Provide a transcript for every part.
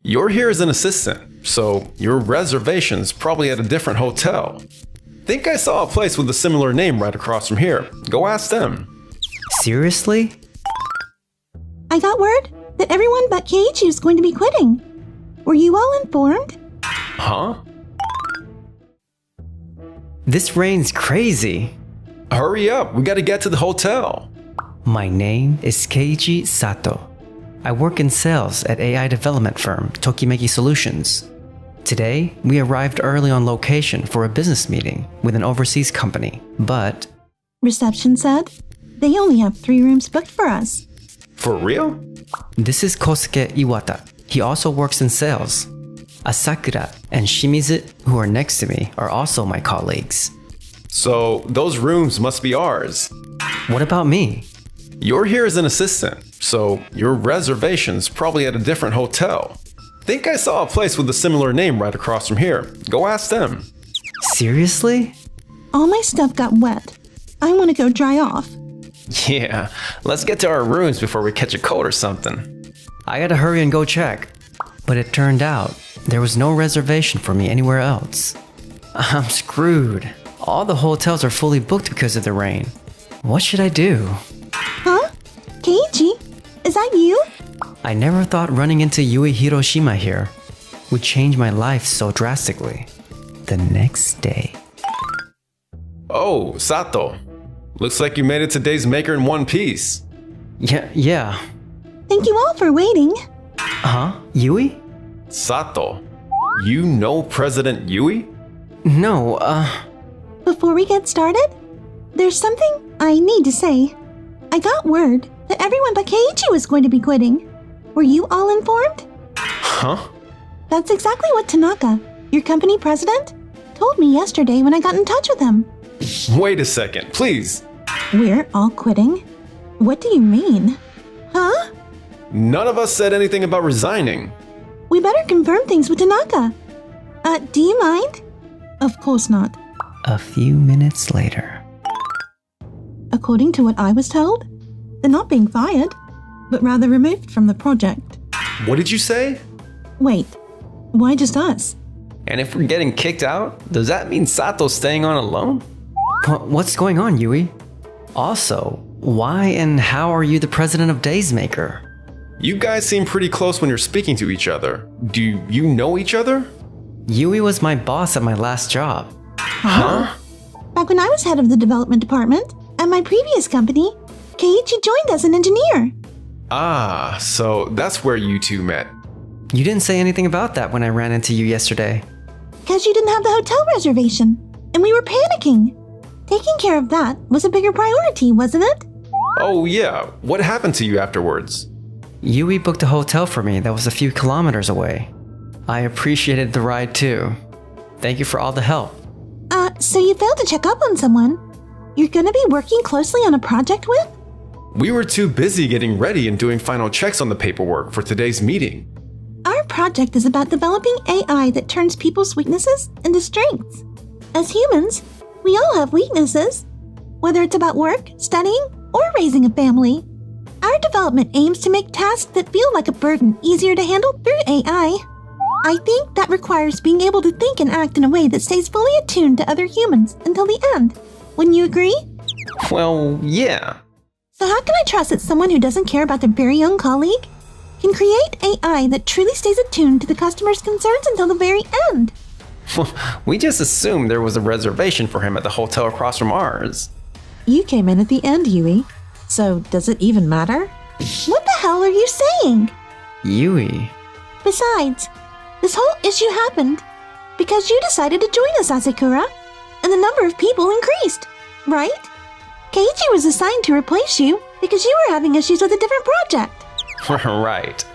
You're here as an assistant, so your reservation's probably at a different hotel. Think I saw a place with a similar name right across from here. Go ask them. Seriously? I got word that everyone but Keiichi is going to be quitting. Were you all informed? Huh? This rain's crazy. Hurry up, we gotta get to the hotel. My name is Keiichi Sato. I work in sales at AI development firm Tokimeki Solutions. Today, we arrived early on location for a business meeting with an overseas company, but... Reception said they only have 3 rooms booked for us. For real? This is Kosuke Iwata. He also works in sales. Asakura and Shimizu, who are next to me, are also my colleagues. So, those rooms must be ours. What about me? You're here as an assistant, so your reservation's probably at a different hotel. Think I saw a place with a similar name right across from here. Go ask them. Seriously? All my stuff got wet. I want to go dry off. Yeah, let's get to our rooms before we catch a cold or something. I gotta hurry and go check. But it turned out there was no reservation for me anywhere else. I'm screwed. All the hotels are fully booked because of the rain. What should I do? Huh? Keiichi? Is that you? I never thought running into Yui Hiroshima here would change my life so drastically. The next day. Oh, Sato. Looks like you made it to Day's Maker in one piece. Yeah. Thank you all for waiting. Huh? Yui? Sato, you know President Yui? No, Before we get started, there's something I need to say. I got word that everyone but Keiichi was going to be quitting. Were you all informed? Huh? That's exactly what Tanaka, your company president, told me yesterday when I got in touch with him. Wait a second, please. We're all quitting? What do you mean? Huh? None of us said anything about resigning. We better confirm things with Tanaka. Do you mind? Of course not. a few minutes later. According to what I was told, they're not being fired, but rather removed from the project. What did you say? Wait, why just us? And if we're getting kicked out, does that mean Sato's staying on alone? What's going on, Yui? Also, why and how are you the president of Days Maker? You guys seem pretty close when you're speaking to each other. Do you know each other? Yui was my boss at my last job. Huh? Back when I was head of the development department at my previous company, Keiichi joined as an engineer. Ah, so that's where you two met. You didn't say anything about that when I ran into you yesterday. Because you didn't have the hotel reservation, and we were panicking. Taking care of that was a bigger priority, wasn't it? Oh yeah, what happened to you afterwards? Yui booked a hotel for me that was a few kilometers away. I appreciated the ride too. Thank you for all the help. So you failed to check up on someone you're gonna be working closely on a project with? We were too busy getting ready and doing final checks on the paperwork for today's meeting. Our project is about developing AI that turns people's weaknesses into strengths. As humans, we all have weaknesses, whether it's about work, studying, or raising a family. Our development aims to make tasks that feel like a burden easier to handle through AI. I think that requires being able to think and act in a way that stays fully attuned to other humans until the end. Wouldn't you agree? Well, yeah. So how can I trust that someone who doesn't care about their very own colleague can create AI that truly stays attuned to the customer's concerns until the very end? We just assumed there was a reservation for him at the hotel across from ours. You came in at the end, Yui. So does it even matter? What the hell are you saying? Yui. Besides, this whole issue happened because you decided to join us, Asakura, and the number of people increased, right? Keiichi was assigned to replace you because you were having issues with a different project. Right.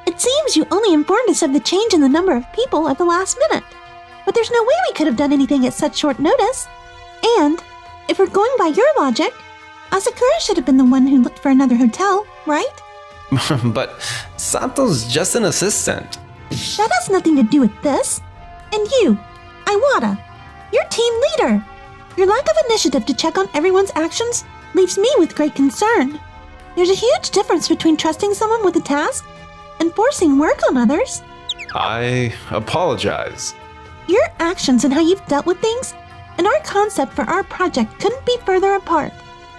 It seems you only informed us of the change in the number of people at the last minute. But there's no way we could have done anything at such short notice. And, if we're going by your logic, Asakura should have been the one who looked for another hotel, right? But Sato's just an assistant. That has nothing to do with this. And you, Iwata, your team leader. Your lack of initiative to check on everyone's actions leaves me with great concern. There's a huge difference between trusting someone with a task and forcing work on others. I apologize. Your actions and how you've dealt with things and our concept for our project couldn't be further apart.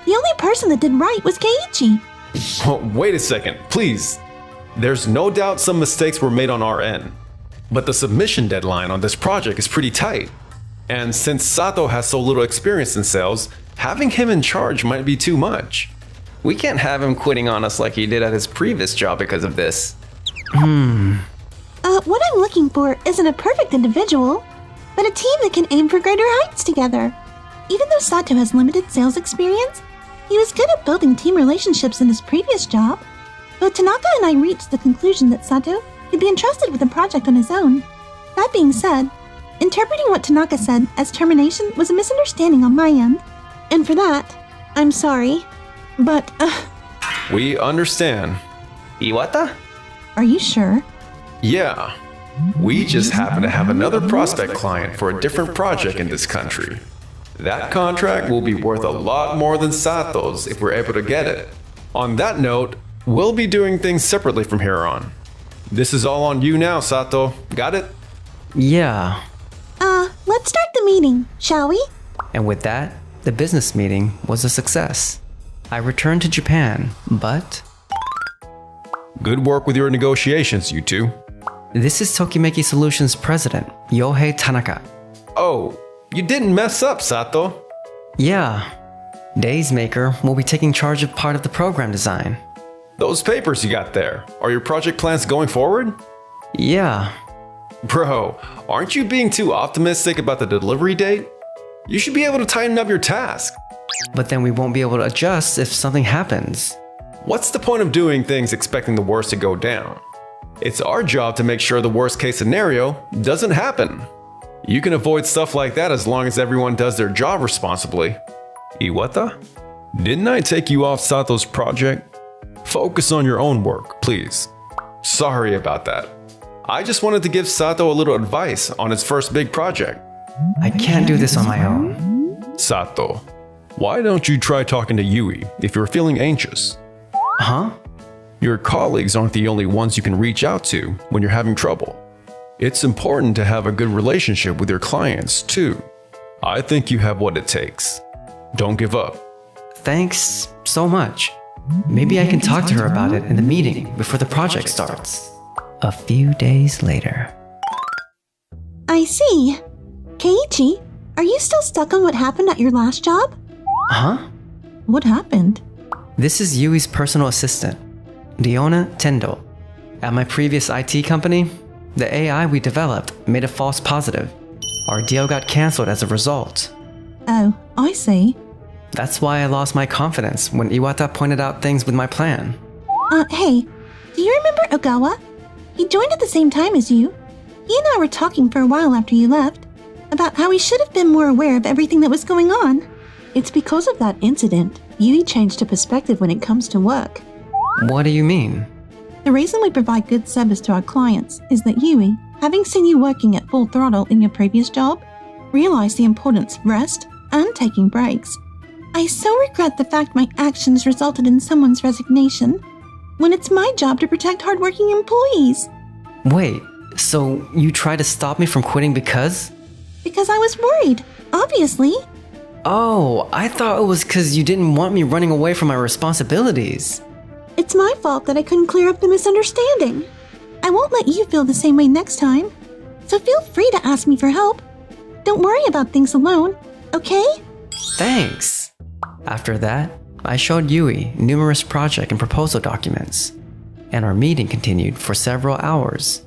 The only person that did right was Keiichi. Oh, wait a second, please. There's no doubt some mistakes were made on our end, but the submission deadline on this project is pretty tight. And since Sato has so little experience in sales, having him in charge might be too much. We can't have him quitting on us like he did at his previous job because of this. What I'm looking for isn't a perfect individual, but a team that can aim for greater heights together. Even though Sato has limited sales experience, he was good at building team relationships in his previous job. Both Tanaka and I reached the conclusion that Sato could be entrusted with a project on his own. That being said, interpreting what Tanaka said as termination was a misunderstanding on my end. And for that, I'm sorry, but We understand. Iwata? Are you sure? Yeah. We just happen to have another prospect client for a different project in this country. That contract will be worth a lot more than Sato's if we're able to get it. On that note, we'll be doing things separately from here on. This is all on you now, Sato. Got it? Yeah. Let's start the meeting, shall we? And with that, the business meeting was a success. I returned to Japan, but Good work with your negotiations, you two. this is Tokimeki Solutions president, Yohei Tanaka. Oh, you didn't mess up, Sato. Yeah. Days Maker will be taking charge of part of the program design. Those papers you got there, are your project plans going forward? Yeah. Bro, aren't you being too optimistic about the delivery date? You should be able to tighten up your task. But then we won't be able to adjust if something happens. What's the point of doing things expecting the worst to go down? It's our job to make sure the worst case scenario doesn't happen. You can avoid stuff like that as long as everyone does their job responsibly. Iwata? Didn't I take you off Sato's project? Focus on your own work, please. Sorry about that. I just wanted to give Sato a little advice on his first big project. I can't do this on my own. Sato, why don't you try talking to Yui if you're feeling anxious? Huh? Your colleagues aren't the only ones you can reach out to when you're having trouble. It's important to have a good relationship with your clients, too. I think you have what it takes. Don't give up. Thanks so much. Maybe I can talk to her about it in the meeting before the project starts. A few days later. I see. Keiichi, are you still stuck on what happened at your last job? Huh? What happened? This is Yui's personal assistant, Diona Tendo. At my previous IT company, the AI we developed made a false positive. Our deal got cancelled as a result. Oh, I see. That's why I lost my confidence when Iwata pointed out things with my plan. Hey, do you remember Ogawa? He joined at the same time as you. He and I were talking for a while after you left about how we should have been more aware of everything that was going on. It's because of that incident, Yui changed her perspective when it comes to work. What do you mean? The reason we provide good service to our clients is that Yui, having seen you working at full throttle in your previous job, realized the importance of rest and taking breaks. I so regret the fact my actions resulted in someone's resignation, when it's my job to protect hardworking employees. Wait, so you tried to stop me from quitting because? Because I was worried, obviously. Oh, I thought it was because you didn't want me running away from my responsibilities. It's my fault that I couldn't clear up the misunderstanding. I won't let you feel the same way next time, so feel free to ask me for help. Don't worry about things alone, okay? Thanks. After that, I showed Yui numerous project and proposal documents, and our meeting continued for several hours.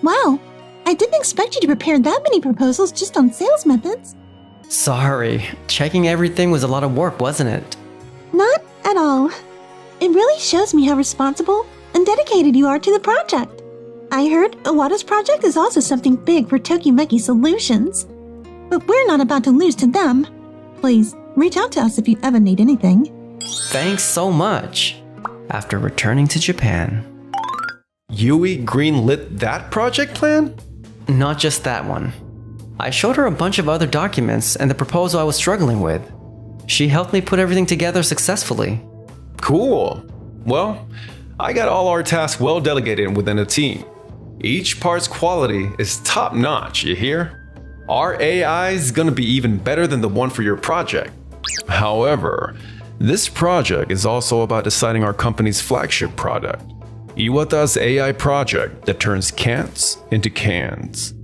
Wow, I didn't expect you to prepare that many proposals just on sales methods. Sorry, checking everything was a lot of work, wasn't it? Not at all. It really shows me how responsible and dedicated you are to the project. I heard Iwata's project is also something big for Tokimeki Solutions. But we're not about to lose to them. Please, reach out to us if you ever need anything. Thanks so much. After returning to Japan. Yui greenlit that project plan? Not just that one. I showed her a bunch of other documents and the proposal I was struggling with. She helped me put everything together successfully. Cool. Well, I got all our tasks well delegated within a team. Each part's quality is top notch, you hear? Our AI is gonna be even better than the one for your project. However, this project is also about deciding our company's flagship product, Iwata's AI project that turns can'ts into cans.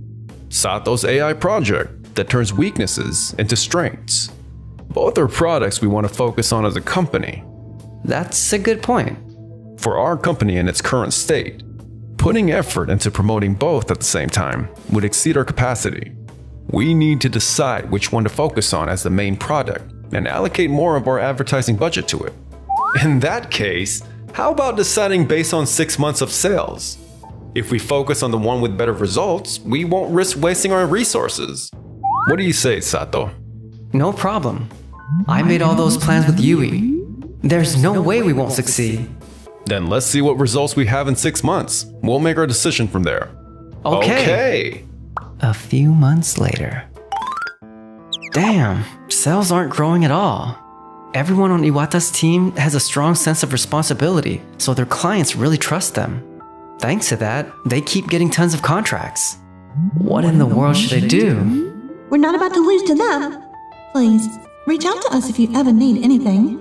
Sato's AI project that turns weaknesses into strengths. Both are products we want to focus on as a company. That's a good point. For our company in its current state, putting effort into promoting both at the same time would exceed our capacity. We need to decide which one to focus on as the main product and allocate more of our advertising budget to it. In that case, how about deciding based on 6 months of sales? If we focus on the one with better results, we won't risk wasting our resources. What do you say, Sato? No problem. I made all those plans with Yui. There's no way we won't succeed. Then let's see what results we have in 6 months. We'll make our decision from there. Okay. A few months later. Damn, sales aren't growing at all. Everyone on Iwata's team has a strong sense of responsibility, so their clients really trust them. Thanks to that, they keep getting tons of contracts. What in the world should I do? We're not about to lose to them. Please, reach out to us if you ever need anything.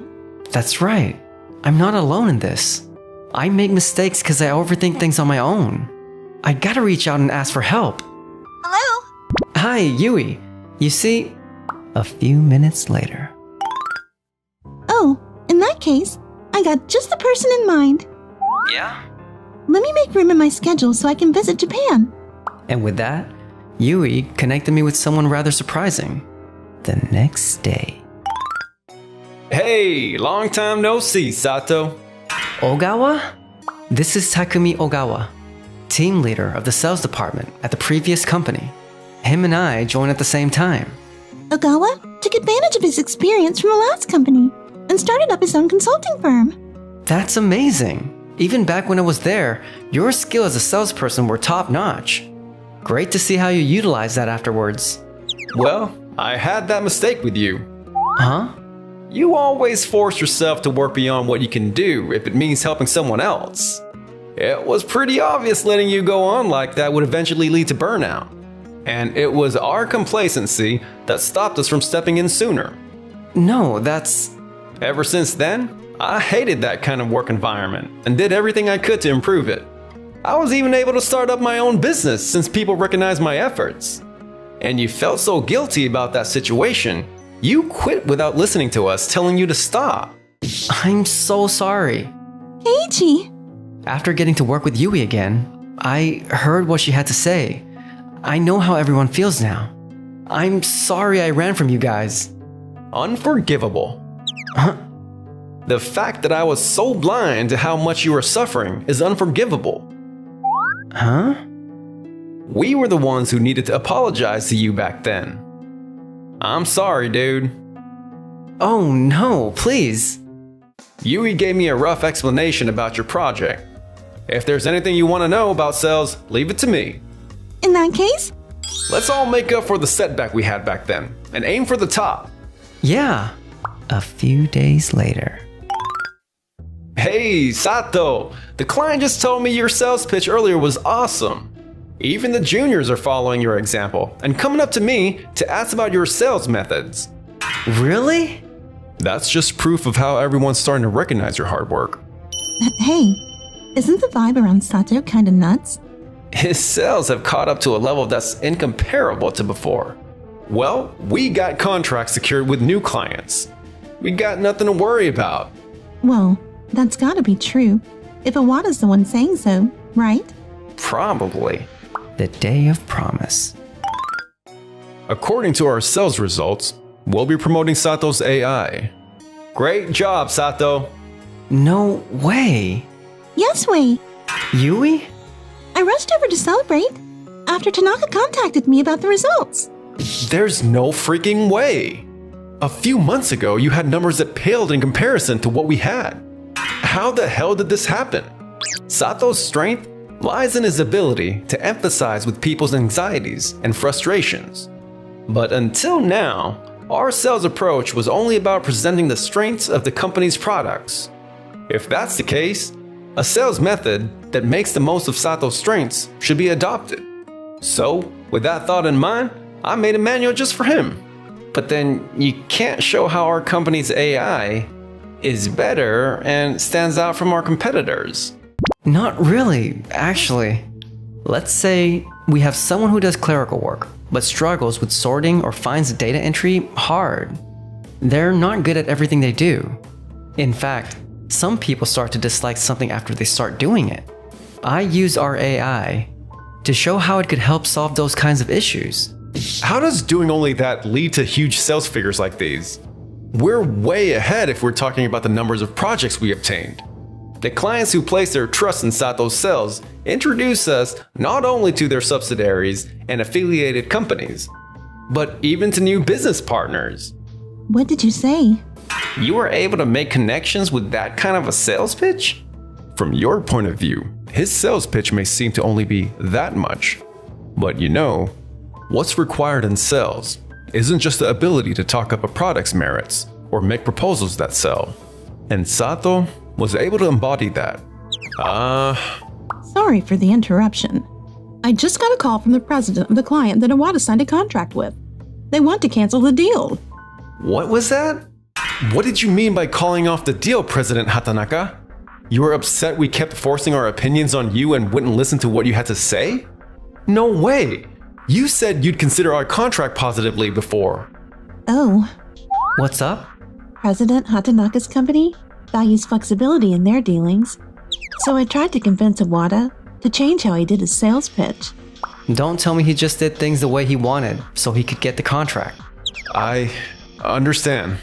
That's right. I'm not alone in this. I make mistakes because I overthink things on my own. I gotta reach out and ask for help. Hello? Hi, Yui. You see, a few minutes later. Oh, in that case, I got just the person in mind. Yeah? Let me make room in my schedule so I can visit Japan. And with that, Yui connected me with someone rather surprising. The next day. Hey, long time no see, Sato. Ogawa? This is Takumi Ogawa, team leader of the sales department at the previous company. Him and I joined at the same time. Ogawa took advantage of his experience from the last company and started up his own consulting firm. That's amazing. Even back when I was there, your skill as a salesperson were top-notch. Great to see how you utilized that afterwards. Well, I had that mistake with you. Huh? You always force yourself to work beyond what you can do if it means helping someone else. It was pretty obvious letting you go on like that would eventually lead to burnout. And it was our complacency that stopped us from stepping in sooner. No, that's... Ever since then, I hated that kind of work environment and did everything I could to improve it. I was even able to start up my own business since people recognized my efforts. And you felt so guilty about that situation, you quit without listening to us telling you to stop. I'm so sorry. Keiichi! After getting to work with Yui again, I heard what she had to say. I know how everyone feels now. I'm sorry I ran from you guys. Unforgivable. Huh? The fact that I was so blind to how much you were suffering is unforgivable. Huh? We were the ones who needed to apologize to you back then. I'm sorry, dude. Oh no, please. Yui gave me a rough explanation about your project. If there's anything you want to know about sales, leave it to me. In that case, Let's all make up for the setback we had back then and aim for the top. Yeah. A few days later. Hey, Sato! The client just told me your sales pitch earlier was awesome. Even the juniors are following your example and coming up to me to ask about your sales methods. Really? That's just proof of how everyone's starting to recognize your hard work. hey, isn't the vibe around Sato kinda nuts? His sales have caught up to a level that's incomparable to before. Well, we got contracts secured with new clients. We got nothing to worry about. Well, that's gotta be true. If Iwata's the one saying so, right? Probably. The day of promise. According to our sales results, we'll be promoting Sato's AI. Great job, Sato! No way. Yes, wait. Yui? I rushed over to celebrate after Tanaka contacted me about the results. There's no freaking way! A few months ago, you had numbers that paled in comparison to what we had. How the hell did this happen? Sato's strength lies in his ability to empathize with people's anxieties and frustrations. But until now, our sales approach was only about presenting the strengths of the company's products. If that's the case, A sales method that makes the most of Sato's strengths should be adopted. So, with that thought in mind, I made a manual just for him. But then you can't show how our company's AI is better and stands out from our competitors. Not really, actually. Let's say we have someone who does clerical work, but struggles with sorting or finds data entry hard. They're not good at everything they do. In fact, some people start to dislike something after they start doing it. I use our AI to show how it could help solve those kinds of issues. How does doing only that lead to huge sales figures like these? We're way ahead if we're talking about the numbers of projects we obtained. The clients who place their trust in Sato's sales introduce us not only to their subsidiaries and affiliated companies, but even to new business partners. What did you say? You were able to make connections with that kind of a sales pitch? From your point of view, his sales pitch may seem to only be that much. But you know, what's required in sales isn't just the ability to talk up a product's merits or make proposals that sell. And Sato was able to embody that. Sorry for the interruption. I just got a call from the president of the client that Iwata signed a contract with. They want to cancel the deal. What was that? What did you mean by calling off the deal, President Hatanaka? You were upset we kept forcing our opinions on you and wouldn't listen to what you had to say? No way! You said you'd consider our contract positively before. Oh, What's up? President Hatanaka's company values flexibility in their dealings, so I tried to convince Iwata to change how he did his sales pitch. Don't tell me he just did things the way he wanted so he could get the contract. I understand.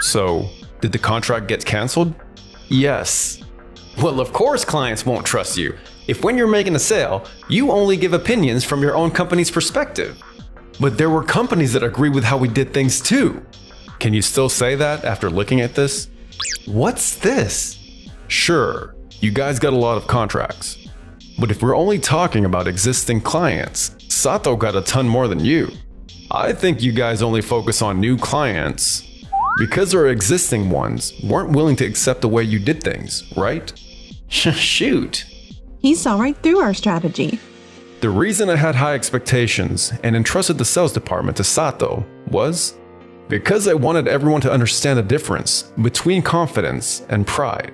So, did the contract get canceled? Yes. Well, of course clients won't trust you if when you're making a sale, you only give opinions from your own company's perspective. But there were companies that agree with how we did things too. Can you still say that after looking at this? What's this? Sure, you guys got a lot of contracts. But if we're only talking about existing clients, Sato got a ton more than you. I think you guys only focus on new clients because our existing ones weren't willing to accept the way you did things, right? Shoot. He saw right through our strategy. The reason I had high expectations and entrusted the sales department to Sato was because I wanted everyone to understand the difference between confidence and pride.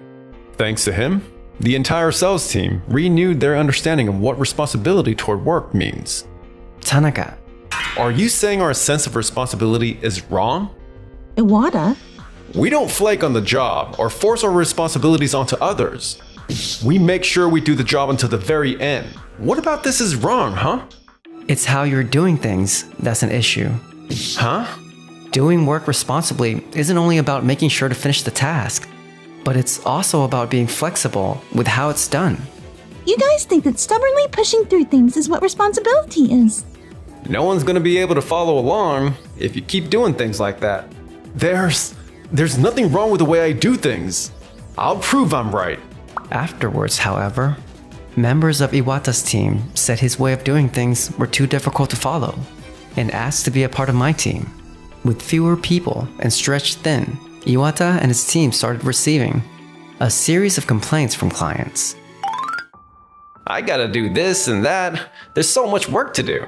Thanks to him, the entire sales team renewed their understanding of what responsibility toward work means. Tanaka, Are you saying our sense of responsibility is wrong? Iwata? We don't flake on the job or force our responsibilities onto others. We make sure we do the job until the very end. What about this is wrong, huh? it's how you're doing things that's an issue. Huh? Doing work responsibly isn't only about making sure to finish the task, but it's also about being flexible with how it's done. You guys think that stubbornly pushing through things is what responsibility is. No one's gonna be able to follow along if you keep doing things like that. There's nothing wrong with the way I do things. I'll prove I'm right. Afterwards, however, members of Iwata's team said his way of doing things were too difficult to follow and asked to be a part of my team. With fewer people and stretched thin, Iwata and his team started receiving a series of complaints from clients. I gotta do this and that. There's so much work to do.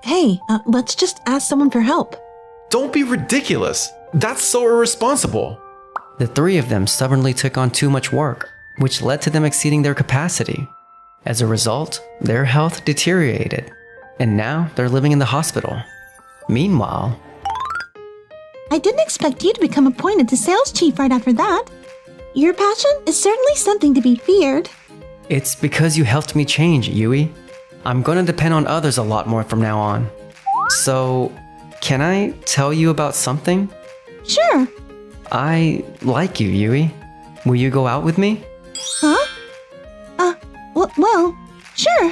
Hey, let's just ask someone for help. Don't be ridiculous. That's so irresponsible. The three of them stubbornly took on too much work, which led to them exceeding their capacity. As a result, their health deteriorated, and now they're living in the hospital. Meanwhile, I didn't expect you to become appointed to sales chief right after that. Your passion is certainly something to be feared. it's because you helped me change, Yui. I'm gonna depend on others a lot more from now on. So, can I tell you about something? Sure. I like you, Yui. Will you go out with me?